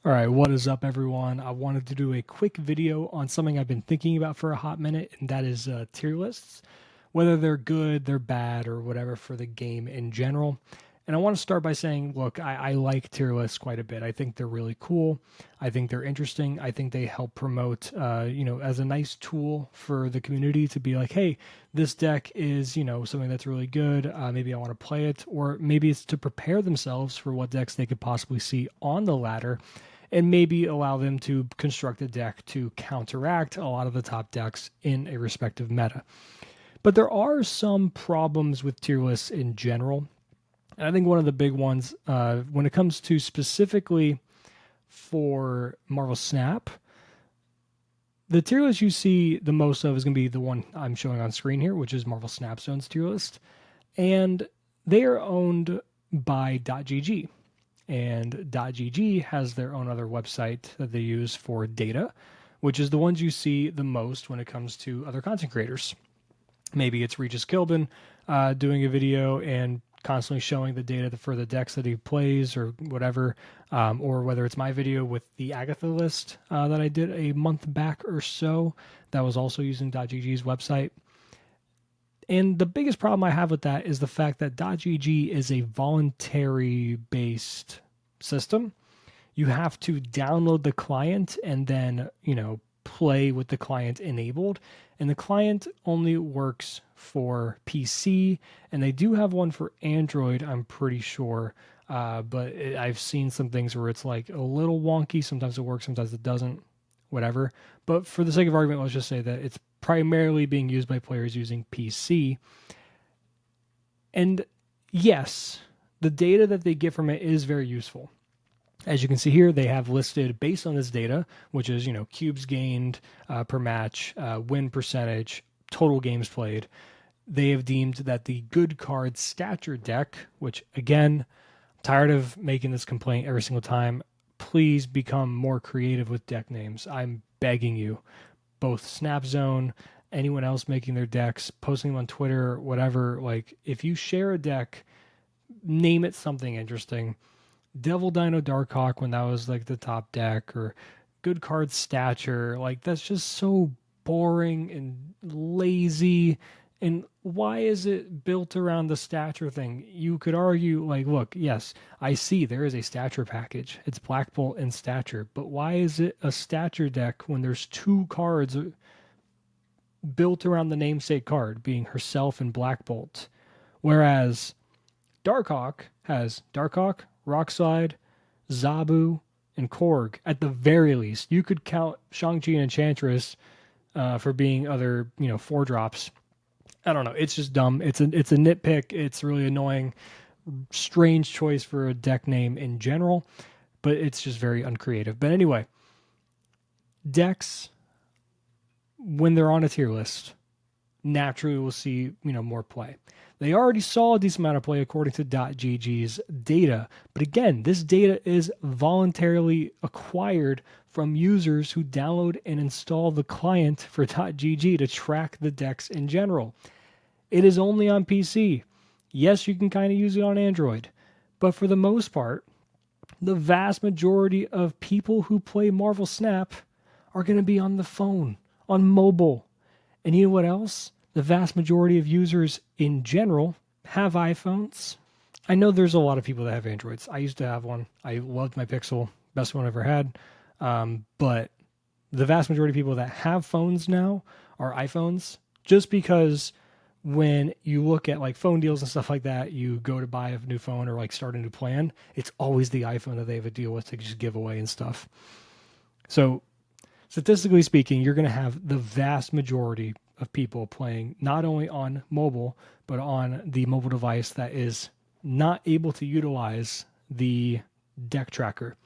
All right, what is up, everyone? I wanted to do a quick video on something I've been thinking about for a hot minute, and that is tier lists, whether they're good, they're bad, or whatever for the game in general. And I want to start by saying, look, I like tier lists quite a bit. I think they're really cool. I think they're interesting. I think they help promote, as a nice tool for the community to be like, hey, this deck is, something that's really good. Maybe I want to play it, or maybe it's to prepare themselves for what decks they could possibly see on the ladder and maybe allow them to construct a deck to counteract a lot of the top decks in a respective meta. But there are some problems with tier lists in general. And I think one of the big ones, when it comes to specifically for Marvel Snap, the tier list you see the most of is going to be the one I'm showing on screen here, which is Marvel Snap Zone's tier list. And they are owned by .gg. And .gg has their own other website that they use for data, which is the ones you see the most when it comes to other content creators. Maybe it's Regis Kilbin doing a video and constantly showing the data for the decks that he plays or whatever, or whether it's my video with the Agatha list that I did a month back or so that was also using .gg's website. And the biggest problem I have with that is the fact that .gg is a voluntary based system. You have to download the client and then, play with the client enabled. And the client only works for PC, and they do have one for Android, I'm pretty sure. I've seen some things where it's like a little wonky. Sometimes it works, sometimes it doesn't, whatever. But for the sake of argument, let's just say that it's primarily being used by players using PC. And yes, the data that they get from it is very useful. As you can see here, they have listed based on this data, which is, cubes gained per match, win percentage, total games played. They have deemed that the good card stature deck, which again, I'm tired of making this complaint every single time. Please become more creative with deck names. I'm begging you. Both Snapzone, anyone else making their decks, posting them on Twitter, whatever. Like, if you share a deck, name it something interesting. Devil Dino Darkhawk when that was like the top deck, or good card stature. Like, that's just so boring and lazy. And why is it built around the stature thing? You could argue, like, look, yes, I see there is a stature package. It's Black Bolt and stature. But why is it a stature deck when there's two cards built around the namesake card, being herself and Black Bolt? Whereas Darkhawk has Darkhawk, Rockslide, Zabu, and Korg at the very least. You could count Shang-Chi and Enchantress for being other, 4-drops. I don't know. It's just dumb. It's a nitpick. It's really annoying. Strange choice for a deck name in general, but it's just very uncreative. But anyway, decks, when they're on a tier list, naturally will see, more play. They already saw a decent amount of play according to .gg's data. But again, this data is voluntarily acquired from users who download and install the client for .gg to track the decks in general. It is only on PC. Yes, you can kind of use it on Android. But for the most part, the vast majority of people who play Marvel Snap are going to be on the phone, on mobile. And you know what else? The vast majority of users in general have iPhones. I know there's a lot of people that have Androids. I used to have one. I loved my Pixel, best one I ever had. But the vast majority of people that have phones now are iPhones, just because when you look at like phone deals and stuff like that, you go to buy a new phone or like start a new plan, it's always the iPhone that they have a deal with to just give away and stuff. So statistically speaking, you're going to have the vast majority of people playing not only on mobile, but on the mobile device that is not able to utilize the deck tracker.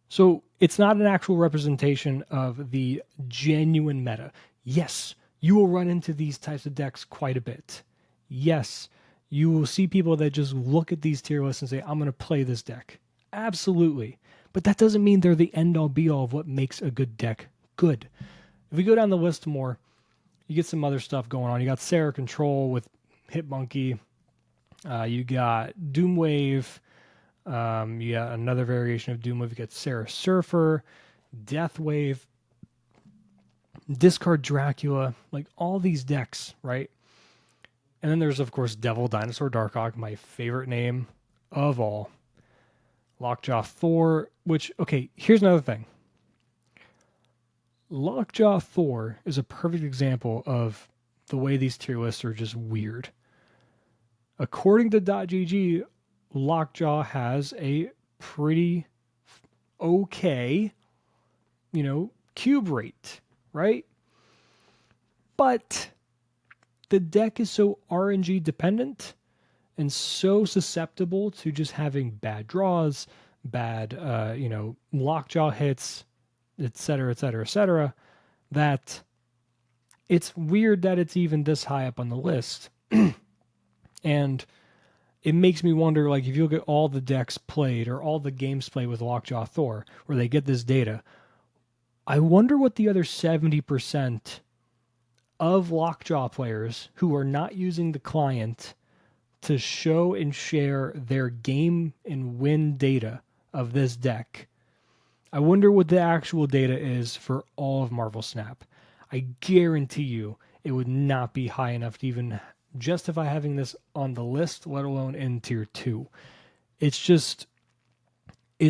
So it's not an actual representation of the genuine meta. Yes, you will run into these types of decks quite a bit. Yes, you will see people that just look at these tier lists and say, I'm going to play this deck. Absolutely. But that doesn't mean they're the end all be all of what makes a good deck good. If we go down the list more, you get some other stuff going on. You got Sarah Control with Hitmonkey. You got Doomwave. You got another variation of Doom Wave. You got Sarah Surfer, Death Wave, Discard Dracula, like all these decks, right? And then there's, of course, Devil Dinosaur Darkhawk, my favorite name of all. Lockjaw Thor, which, okay, here's another thing. Lockjaw Thor is a perfect example of the way these tier lists are just weird. According to .gg, Lockjaw has a pretty okay, cube rate, right? But the deck is so RNG dependent and so susceptible to just having bad draws, bad, lockjaw hits, et cetera, that it's weird that it's even this high up on the list. And it makes me wonder, like, if you look at all the decks played or all the games played with Lockjaw Thor, where they get this data, I wonder what the other 70% of Lockjaw players who are not using the client to show and share their game and win data of this deck. I wonder what the actual data is for all of Marvel Snap. I guarantee you it would not be high enough to even justify having this on the list, let alone in tier 2. It's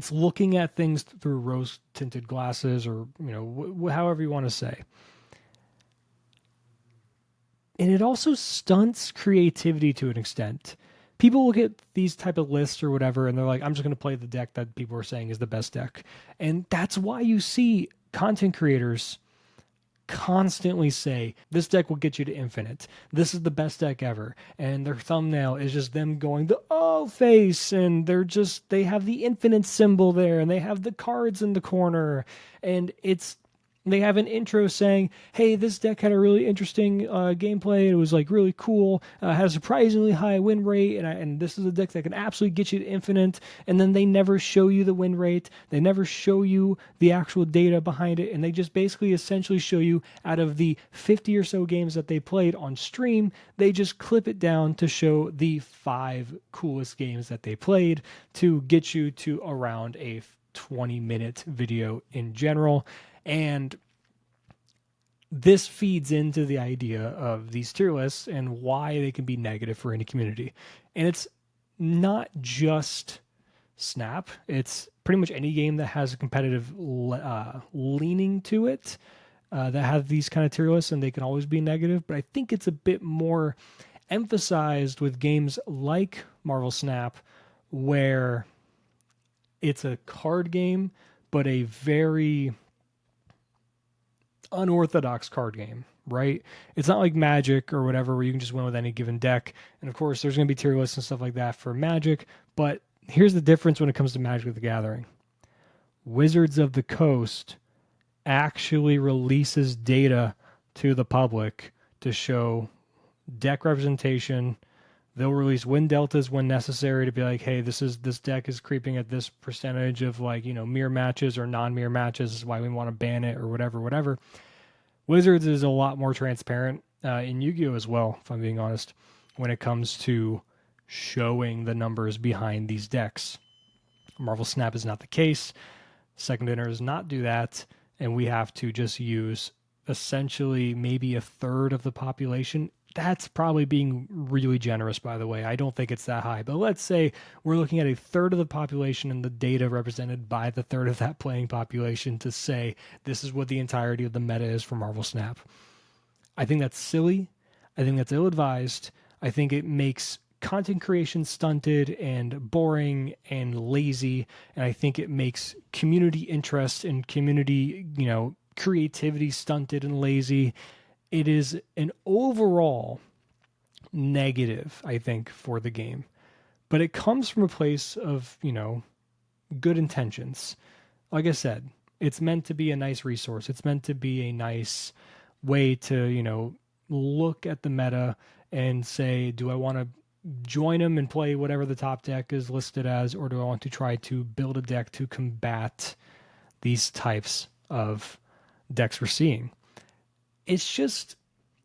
looking at things through rose tinted glasses, or however you want to say. And it also stunts creativity to an extent. People look at these type of lists or whatever, and they're like, I'm just going to play the deck that people are saying is the best deck. And that's why you see content creators constantly say, this deck will get you to infinite. This is the best deck ever. And their thumbnail is just them going the oh face, and they have the infinite symbol there, and they have the cards in the corner, and they have an intro saying, hey, this deck had a really interesting gameplay. It was like really cool, had a surprisingly high win rate, and this is a deck that can absolutely get you to infinite. And then they never show you the win rate. They never show you the actual data behind it. And they just basically essentially show you, out of the 50 or so games that they played on stream, they just clip it down to show the 5 coolest games that they played to get you to around a 20-minute video in general. And this feeds into the idea of these tier lists and why they can be negative for any community. And it's not just Snap. It's pretty much any game that has a competitive leaning to it that have these kind of tier lists, and they can always be negative. But I think it's a bit more emphasized with games like Marvel Snap, where it's a card game, but a very unorthodox card game, right? It's not like Magic or whatever, where you can just win with any given deck. And of course, there's going to be tier lists and stuff like that for Magic. But here's the difference when it comes to Magic the Gathering. Wizards of the Coast actually releases data to the public to show deck representation. They'll release win deltas when necessary to be like, hey, this deck is creeping at this percentage of mirror matches or non-mirror matches. This is why we want to ban it or whatever. Wizards is a lot more transparent in Yu-Gi-Oh as well, if I'm being honest, when it comes to showing the numbers behind these decks. Marvel Snap is not the case. Second Dinner does not do that, and we have to just use essentially maybe a third of the population. That's probably being really generous, by the way. I don't think it's that high. But let's say we're looking at a third of the population and the data represented by the third of that playing population to say this is what the entirety of the meta is for Marvel Snap. I think that's silly. I think that's ill-advised. I think it makes content creation stunted and boring and lazy. And I think it makes community interest and community, creativity stunted and lazy. It is an overall negative, I think, for the game. But it comes from a place of, good intentions. Like I said, it's meant to be a nice resource. It's meant to be a nice way to, look at the meta and say, do I want to join them and play whatever the top deck is listed as, or do I want to try to build a deck to combat these types of decks we're seeing? It's just,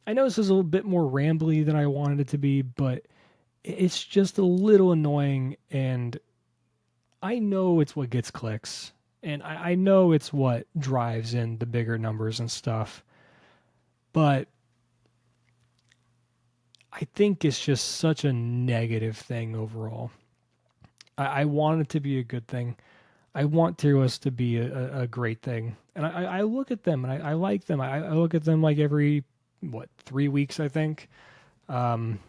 I know this is a little bit more rambly than I wanted it to be, but it's just a little annoying, and I know it's what gets clicks, and I know it's what drives in the bigger numbers and stuff, but I think it's just such a negative thing overall. I want it to be a good thing. I want tier lists to be a great thing. And I look at them and I like them. I look at them like every, 3 weeks, I think. Um,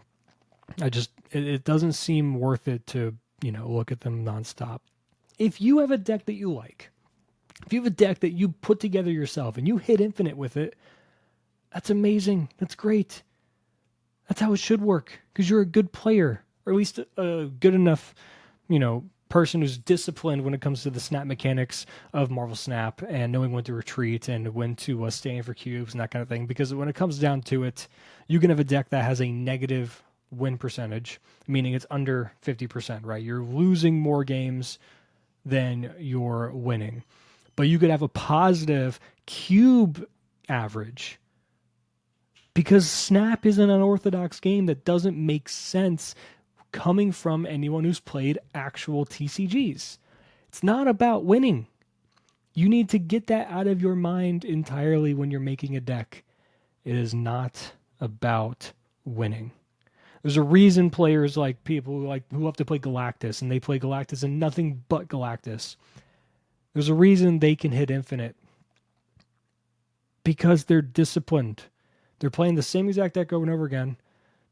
it doesn't seem worth it to, look at them nonstop. If you have a deck that you like, if you have a deck that you put together yourself and you hit infinite with it, that's amazing. That's great. That's how it should work because you're a good player, or at least a good enough, person who's disciplined when it comes to the snap mechanics of Marvel Snap and knowing when to retreat and when to stand for cubes and that kind of thing. Because when it comes down to it, you can have a deck that has a negative win percentage, meaning it's under 50%, right? You're losing more games than you're winning. But you could have a positive cube average because Snap is an unorthodox game that doesn't make sense coming from anyone who's played actual TCGs. It's not about winning. You need to get that out of your mind entirely when you're making a deck. It is not about winning. There's a reason players like people who love to play Galactus and they play Galactus and nothing but Galactus. There's a reason they can hit infinite because they're disciplined. They're playing the same exact deck over and over again.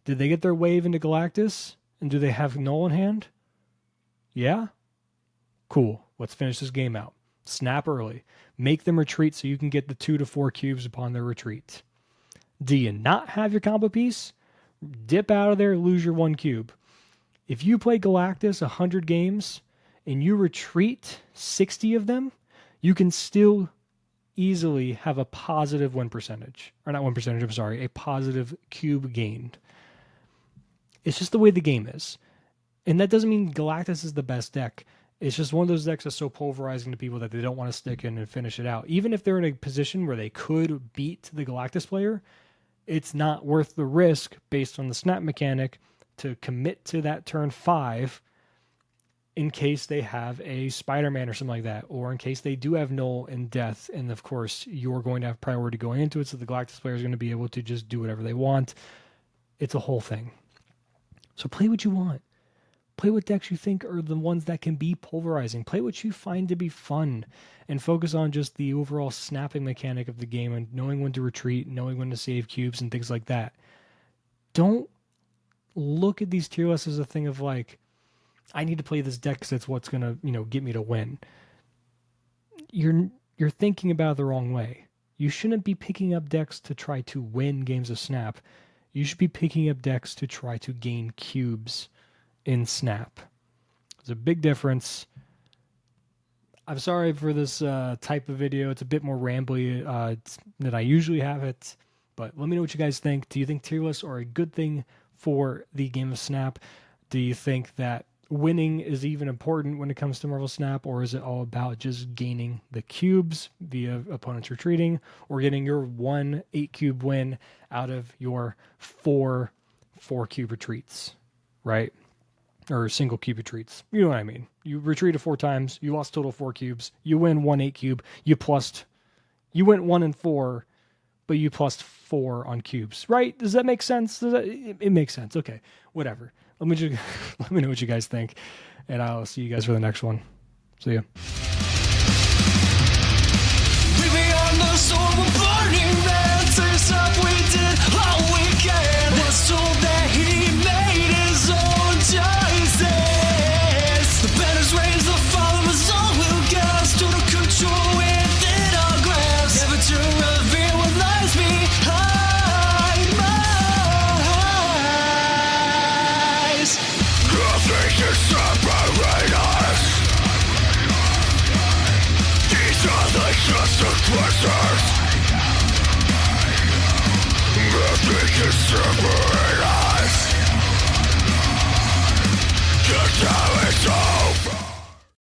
Did they get their wave into Galactus? And do they have null in hand? Yeah? Cool. Let's finish this game out. Snap early. Make them retreat so you can get the 2 to 4 cubes upon their retreat. Do you not have your combo piece? Dip out of there, lose your 1 cube. If you play Galactus 100 games and you retreat 60 of them, you can still easily have a positive win percentage. Or not win percentage, I'm sorry, a positive cube gained. It's just the way the game is. And that doesn't mean Galactus is the best deck. It's just one of those decks that's so pulverizing to people that they don't want to stick in and finish it out. Even if they're in a position where they could beat the Galactus player, it's not worth the risk based on the snap mechanic to commit to that turn 5 in case they have a Spider-Man or something like that, or in case they do have null and death. And of course, you're going to have priority going into it, so the Galactus player is going to be able to just do whatever they want. It's a whole thing. So play what you want. Play what decks you think are the ones that can be pulverizing. Play what you find to be fun and focus on just the overall snapping mechanic of the game and knowing when to retreat, knowing when to save cubes and things like that. Don't look at these tier lists as a thing of like, I need to play this deck because it's what's going to, get me to win. You're thinking about it the wrong way. You shouldn't be picking up decks to try to win games of Snap. You should be picking up decks to try to gain cubes in Snap. There's a big difference. I'm sorry for this type of video. It's a bit more rambly than I usually have it. But let me know what you guys think. Do you think tier lists are a good thing for the game of Snap? Do you think that winning is even important when it comes to Marvel Snap, or is it all about just gaining the cubes via opponents retreating, or getting your 1 8-cube win out of your 4 4-cube retreats, right? Or single cube retreats. You know what I mean. You retreated 4 times, you lost total 4 cubes, you win 1 8-cube, you went 1 and 4, but you plus 4 on cubes, right? Does that make sense? It makes sense. Okay, whatever. Let me know what you guys think, and I'll see you guys for the next one. See ya.